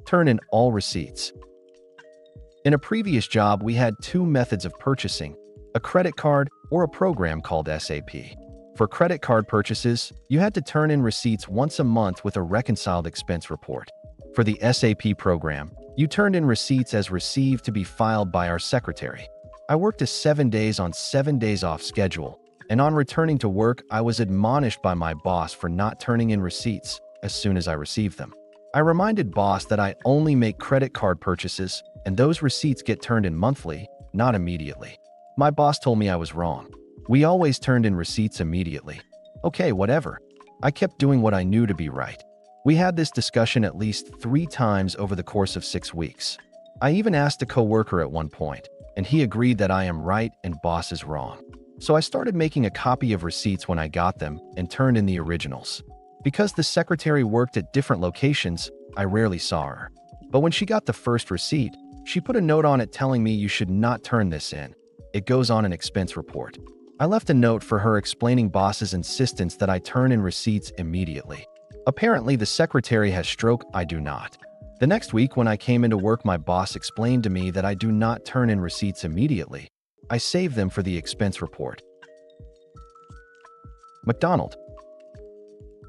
Turn in all receipts. In a previous job, we had two methods of purchasing, a credit card or a program called SAP. For credit card purchases, you had to turn in receipts once a month with a reconciled expense report. For the SAP program, you turned in receipts as received to be filed by our secretary. I worked a 7 days on 7 days off schedule, and on returning to work, I was admonished by my boss for not turning in receipts as soon as I received them. I reminded boss that I only make credit card purchases, and those receipts get turned in monthly, not immediately. My boss told me I was wrong. We always turned in receipts immediately. Okay, whatever. I kept doing what I knew to be right. We had this discussion at least 3 times over the course of 6 weeks. I even asked a coworker at one point, and he agreed that I am right and boss is wrong. So I started making a copy of receipts when I got them and turned in the originals. Because the secretary worked at different locations, I rarely saw her. But when she got the first receipt, she put a note on it telling me you should not turn this in. It goes on an expense report. I left a note for her explaining boss's insistence that I turn in receipts immediately. Apparently, the secretary has stroke, I do not. The next week when I came into work, my boss explained to me that I do not turn in receipts immediately. I save them for the expense report. McDonald.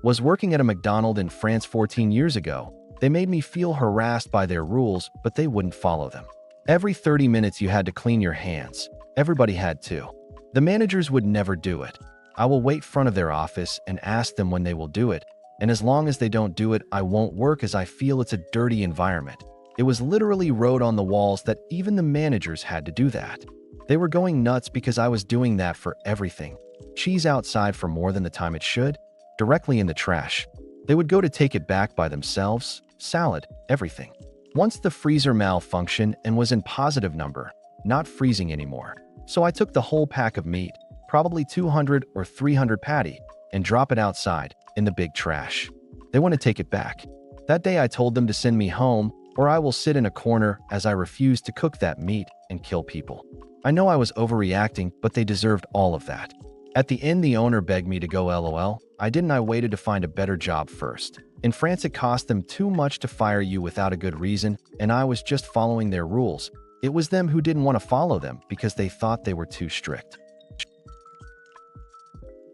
Was working at a McDonald's in France 14 years ago. They made me feel harassed by their rules, but they wouldn't follow them. Every 30 minutes you had to clean your hands. Everybody had to. The managers would never do it. I will wait in front of their office and ask them when they will do it, and as long as they don't do it, I won't work as I feel it's a dirty environment. It was literally wrote on the walls that even the managers had to do that. They were going nuts because I was doing that for everything. Cheese outside for more than the time it should, directly in the trash. They would go to take it back by themselves, salad, everything. Once the freezer malfunctioned and was in positive number, not freezing anymore. So I took the whole pack of meat, probably 200 or 300 patty, and drop it outside in the big trash. They want to take it back. That day I told them to send me home or I will sit in a corner as I refuse to cook that meat and kill people. I know I was overreacting, but they deserved all of that. At the end, the owner begged me to go LOL. I waited to find a better job first. In France, it cost them too much to fire you without a good reason, and I was just following their rules. It was them who didn't want to follow them because they thought they were too strict.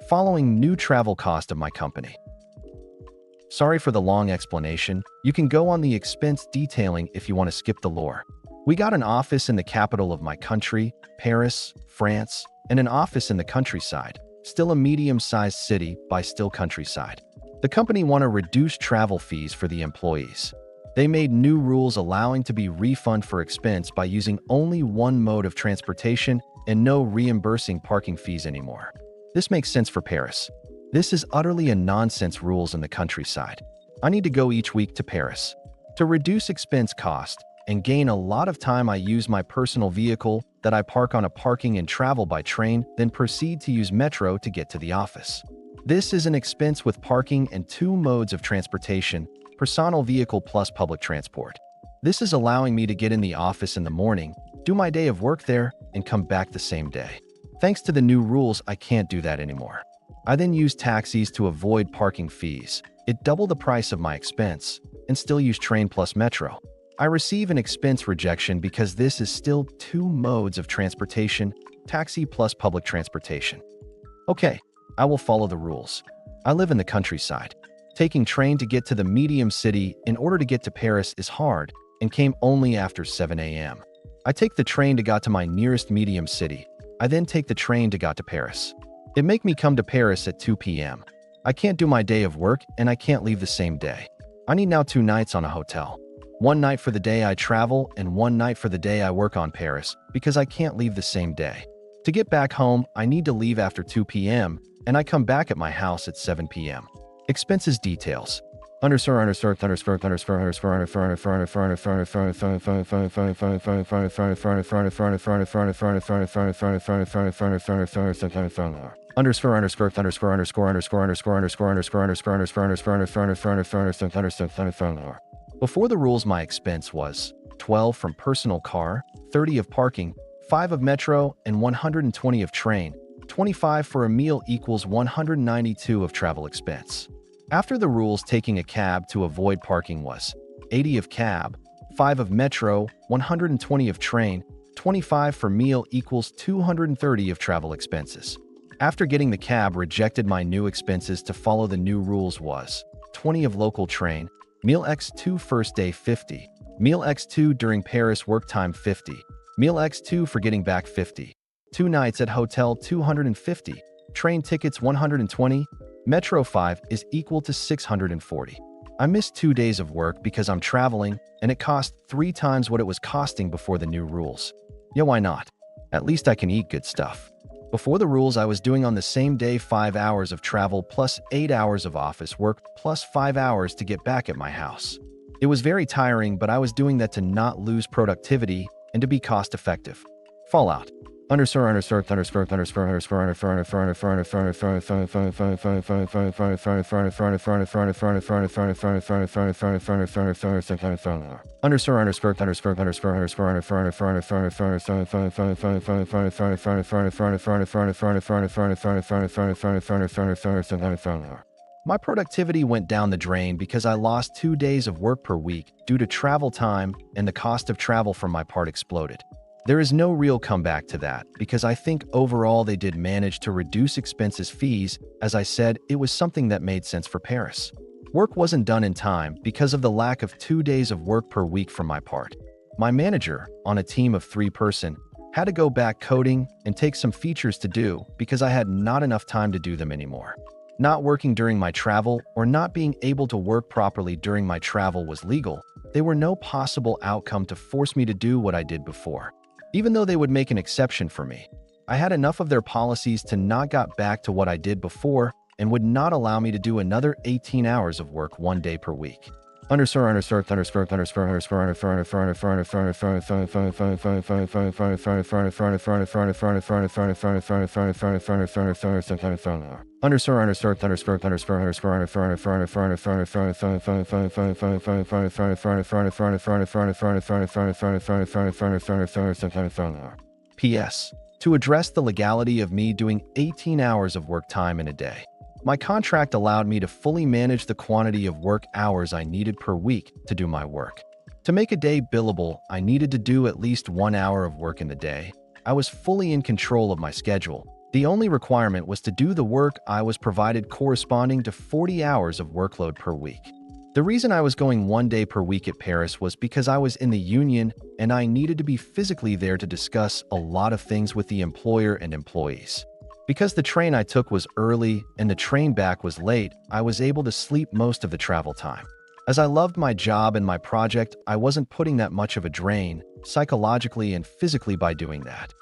Following new travel cost of my company. Sorry for the long explanation. You can go on the expense detailing if you want to skip the lore. We got an office in the capital of my country, Paris, France, and an office in the countryside, still a medium-sized city by still countryside. The company wanted to reduce travel fees for the employees. They made new rules allowing to be refunded for expense by using only one mode of transportation and no reimbursing parking fees anymore. This makes sense for Paris. This is utterly a nonsense rules in the countryside. I need to go each week to Paris. To reduce expense cost and gain a lot of time, I use my personal vehicle that I park on a parking and travel by train, then proceed to use metro to get to the office. This is an expense with parking and 2 modes of transportation, personal vehicle plus public transport. This is allowing me to get in the office in the morning, do my day of work there, and come back the same day. Thanks to the new rules, I can't do that anymore. I then use taxis to avoid parking fees. It doubled the price of my expense, and still use train plus metro. I receive an expense rejection because this is still 2 modes of transportation, taxi plus public transportation. Okay, I will follow the rules. I live in the countryside. Taking train to get to the medium city in order to get to Paris is hard and came only after 7 a.m. I take the train to get to my nearest medium city. I then take the train to get to Paris. It make me come to Paris at 2 p.m. I can't do my day of work and I can't leave the same day. I need now 2 nights on a hotel. 1 night for the day I travel and 1 night for the day I work on Paris because I can't leave the same day. To get back home, I need to leave after 2 p.m. and I come back at my house at 7 p.m. Expenses details. Before the rules, my expense was 12 from personal car, 30 of parking, 5 of metro, and 120 of train. 25 for a meal equals 192 of travel expense. After the rules, taking a cab to avoid parking was 80 of cab, 5 of metro, 120 of train, 25 for meal equals 230 of travel expenses. After getting the cab rejected, my new expenses to follow the new rules was 20 of local train, meal x2 first day 50, meal x2 during Paris work time 50, meal x2 for getting back 50, 2 nights at hotel 250, train tickets 120, metro 5 is equal to 640. I missed 2 days of work because I'm traveling, and it cost 3 times what it was costing before the new rules. Yeah, why not? At least I can eat good stuff. Before the rules, I was doing on the same day 5 hours of travel plus 8 hours of office work plus 5 hours to get back at my house. It was very tiring, but I was doing that to not lose productivity and to be cost effective. Fallout. My productivity went down the drain because I lost 2 days of work per week due to travel time, and the cost of travel for my part exploded. There is no real comeback to that because I think overall they did manage to reduce expenses fees. As I said, it was something that made sense for Paris. Work wasn't done in time because of the lack of 2 days of work per week from my part. My manager, on a team of 3-person, had to go back coding and take some features to do because I had not enough time to do them anymore. Not working during my travel or not being able to work properly during my travel was legal. There were no possible outcome to force me to do what I did before. Even though they would make an exception for me, I had enough of their policies to not get back to what I did before and would not allow me to do another 18 hours of work 1 day per week. PS. To address the legality of me doing 18 hours of work time in a day. My contract allowed me to fully manage the quantity of work hours I needed per week to do my work. To make a day billable, I needed to do at least 1 hour of work in the day. I was fully in control of my schedule. The only requirement was to do the work I was provided corresponding to 40 hours of workload per week. The reason I was going 1 day per week at Paris was because I was in the union and I needed to be physically there to discuss a lot of things with the employer and employees. Because the train I took was early and the train back was late, I was able to sleep most of the travel time. As I loved my job and my project, I wasn't putting that much of a drain, psychologically and physically, by doing that.